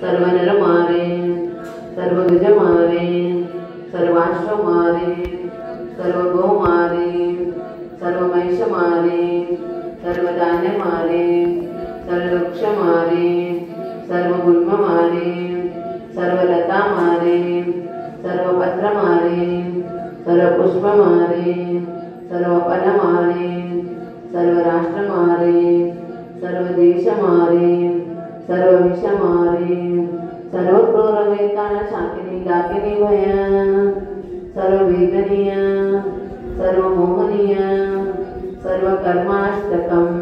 सर्वनर मारे, सर्वगज मारे, सर्वाश्व मारे, सर्वगो मारे, सर्वमैष मारे, सर्वधान्य मारे, सर्ववृक्ष मारे, सर्वगुल्म मारे, सर्वलता मारे, सर्वपत्र मारे, सर्वपुष्प मारे, सर्वफल मारे, सर्वराष्ट्र मारे, सर्वदेश मारे, सर्वविष मारे, सर्वक्रूरवेतान शाकिनी डाकिनी भया, सर्ववेदनीय, सर्वमोहनीय, सर्वकर्माष्टकम्।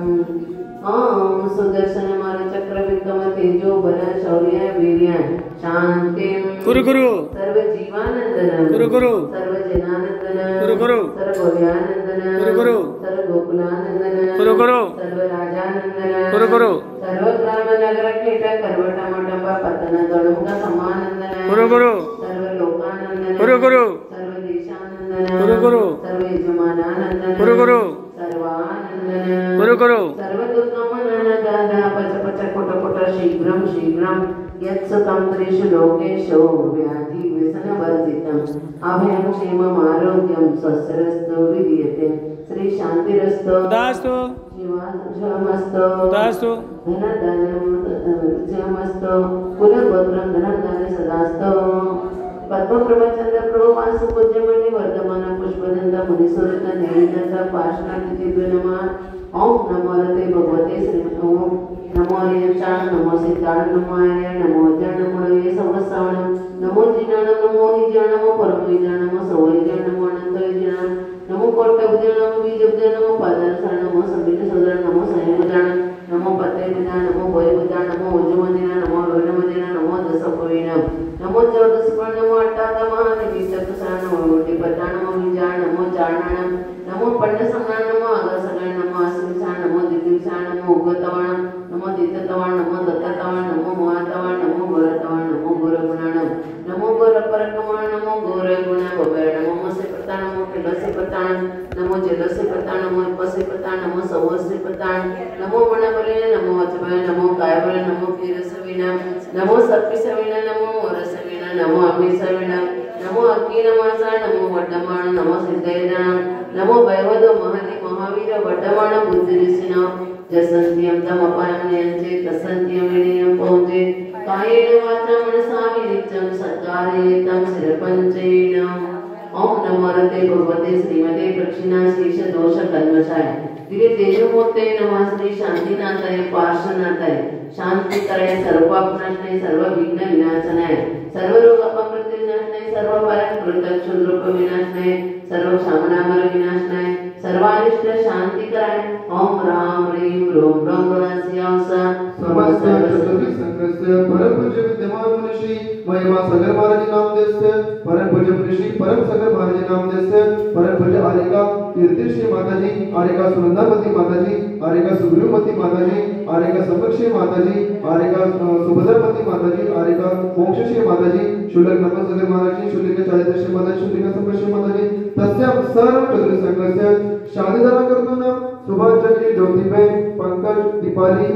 ओम सुदर्शन मार चक्र विक्रम तेजो बल शौर्य वीर्य शांति गुरु गुरु सर्व जीवानंदन गुरु गुरु सर्व जनानंदन गुरु गुरु सर्व गोव्यानंदन गुरु गुरु सर्व गोकुलानंदन गुरु गुरु सर्व राजानंदन गुरु गुरु सर्व ग्राम नगर खेट करवटमडंबा पतन दळुंग समानंदन गुरु गुरु सर्व लोकानंदन गुरु गुरु सर्व देशानंदन गुरु गुरु सर्व यजमानानंदन गुरु गुरु सर्वानंदन गुरु गुरु सर्व दुर्गमनन दादा पच पच कोट कोट शीघ्रं शीघ्रं यत्सतं त्रिषु लोकेषु व्याधि व्यसन वर्जितम् अभयं क्षेमम् आरोग्यं स्वस्तिरस्तु विधीयते श्री शांतिरस्तु दास्तु शिवाशमस्तु दास्तु धनधान्यमस्तु कुलगोत्रं धनधान्य सदास्तु पद्मप्रभचंद्र प्रभुवास पूज्यमणि वर्धमान पुष्पदंत मुनिसुरत नैनत पार्श्वनाथ नमः। ओम नमो रते भगवते श्री ओम नमो यक्षाण नमो सिद्धाण नमो आर्य नमो जन नमो ये संवत्सरण नमो जिनाण नमो हिजण नमो परम हिजण नमो सवैजण नमो अनंत हिजण नमो कोटभुजण नमो बीजभुजण नमो पादरसण नमो सबित सदर नमो संयोजण नमो पत्रेभुजण नमो भयभुजण नमो उज्जमदिन नमो रोहिणमदिन नमो दशपवीण नमो चौदस्पर्ण नमो अट्टादमः निमित्तकुशल नमो गुटिपता नमो विजाण नमो चारणाण नमो पंडसंगण नमो आगसगण नमो आसुषाण नमो दिव्यषाण नमो उगतवण नमो दिततवण नमो दत्ततवण नमो मोहतवण नमो गोरतवण नमो गोरगुणाण नमो गोरपरकमण नमो गोरगुण भवय नमो मसेपता नमो किलसेपताण नमो जलसेपता नमो पसेपता नमो सवसेपताण नमो मनबले नमो अचभय नमो कायबल नमो कीरसविण नमो सर्पिसविण नमो मोरसविण नमो अमीसविण नमो अग्निनमासा नमो वड्डमाण नमो सिद्धैरण नमो भयवद महति महावीर वड्डमाण बुद्धिरिसिन जसंत्यं तम अपायं नयंचे तसंत्यं विनयं पौंचे कायेन वाचा मनसा विनित्यं सत्कारेतं शिरपंचेन। ओम नमो रते भगवते श्रीमते प्रक्षिणा शेष दोष कल्मषाय दिव्य तेजोमूर्ते नमः श्री शांतिनाथाय पार्श्वनाथाय शांति कराय सर्व पापनाशनाय सर्व विघ्न विनाशनाय सर्व रोग अपमृत्यु विनाशनाय सर्व परम कृतक क्षुद्रोप विनाशनाय सर्व क्षमनामर विनाशनाय सर्वारिष्ट शांति कराय। ओम राम ह्रीं रोम रोम रणस्यावसा समस्त चतुर्विध संघस्य परम पूज्य विद्यमान मुनिषी महिमा सागर महाराज नाम देस्य परम पूज्य मुनिषी परम सागर महाराज नाम देस्य परम पूज्य आर्यका कीर्तिश्री माताजी आर्यका सुनंदामती माताजी आर्यका सुग्रीवमती माताजी आर्यका संपक्षी माताजी आर्यका सुभद्रमती माताजी आर्यका मोक्षश्री माताजी शुल्क नमस्कार महाराज शुल्क चारित्रश्री माताजी शुल्क संपक्षी माताजी तस्या सर्व चतुर्विध संघस्य शादीदारा करताना सुभाषचंद्र ज्योतिबेन पंकज दीपाली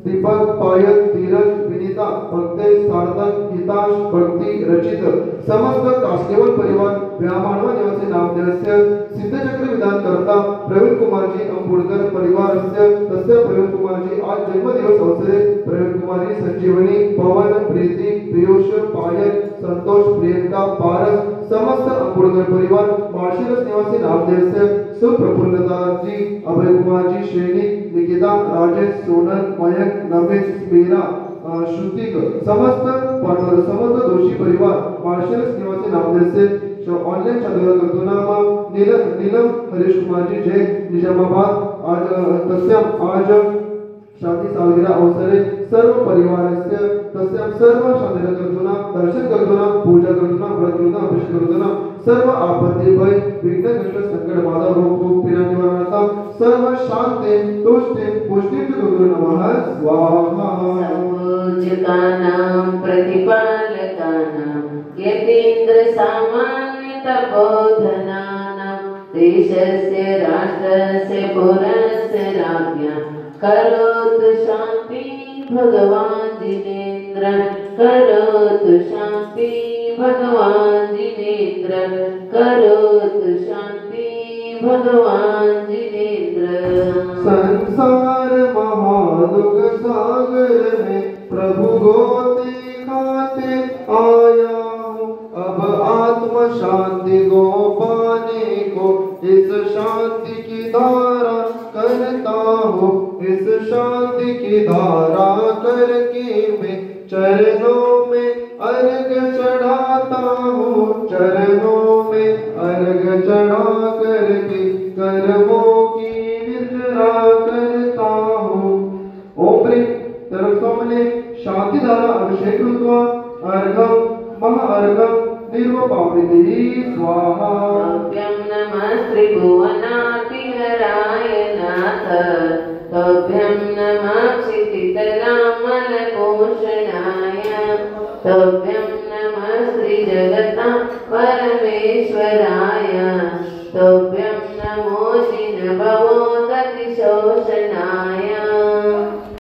दीपक पायल धीरज विनीता भक्ते सार्थक हिताश भक्ति रचित समस्त कास्केवल परिवार व्यामानवा निवासी नामदेवस्य सिद्धचक्र विधान करता प्रवीण कुमार जी अंबुडकर परिवारस्य तस्य प्रवीण कुमार जी आज जन्मदिवस अवसरे प्रवीण कुमारी संजीवनी पवन प्रीति पीयूष पायल संतोष प्रियंका पारस समस्त अंबुडकर परिवार मार्शिरस निवासी नामदेवस्य सुप्रफुल्लता जी अभय कुमार जी श्रेणी निकिता राजेश सोनल मयंक नमित मीरा श्रुतिक समस्त पांडवर समस्त दोषी परिवार मार्शल्स निवासी नामदेव से ऑनलाइन चालू करतो नाम नीलम हरीश कुमार जी जय निजामाबाद आज तस्याम आज शादी सालगिरह अवसरे सर्व परिवारस्य तस्याम सर्व शादी करतो दर्शन करतो पूजा करतो व्रत करतो अभिषेक करतो सर्व आपत्ती भय विघ्न कष्ट संकट बाधा रोग पीडा निवारणार्थ सर्व शांति तुष्टि पुष्टि गुरु नमः स्वाहा। सर्वोच्चकानां प्रतिपालकानां यतीन्द्र सामान्य तपोधनानां देशस्य राष्ट्रस्य पुरस्य राज्ञा करोतु शान्ति भगवान् जिनेन्द्र जिनेन्द्र करोतु शांति भगवान जिनेन्द्र करोतु शांति भगवान जिनेन्द्र। संसार महादुख सागर में प्रभु गोते खाते आया हूँ, अब आत्म शांति को पाने को इस शांति की धारा करता हूँ। इस शांति की धारा करके मैं चरणों में अर्घ चढ़ाता हूँ। चरणों में अर्घ चढ़ा करके कर्मों की निर्जरा करता हूँ। ओम प्रेम सर्वसोमने शांति धारा अभिषेक कृत्वा अर्घम महाअर्घम निर्वपावृति स्वाहा। तभ्यं नमः त्रिभुवनातिहराय नाथ तभ्यं नमः क्षितितलामलकोषणाय तभ्यं नमः श्रीजगतां परमेश्वराय तभ्यं नमो जिनभवोदतिशोषणाय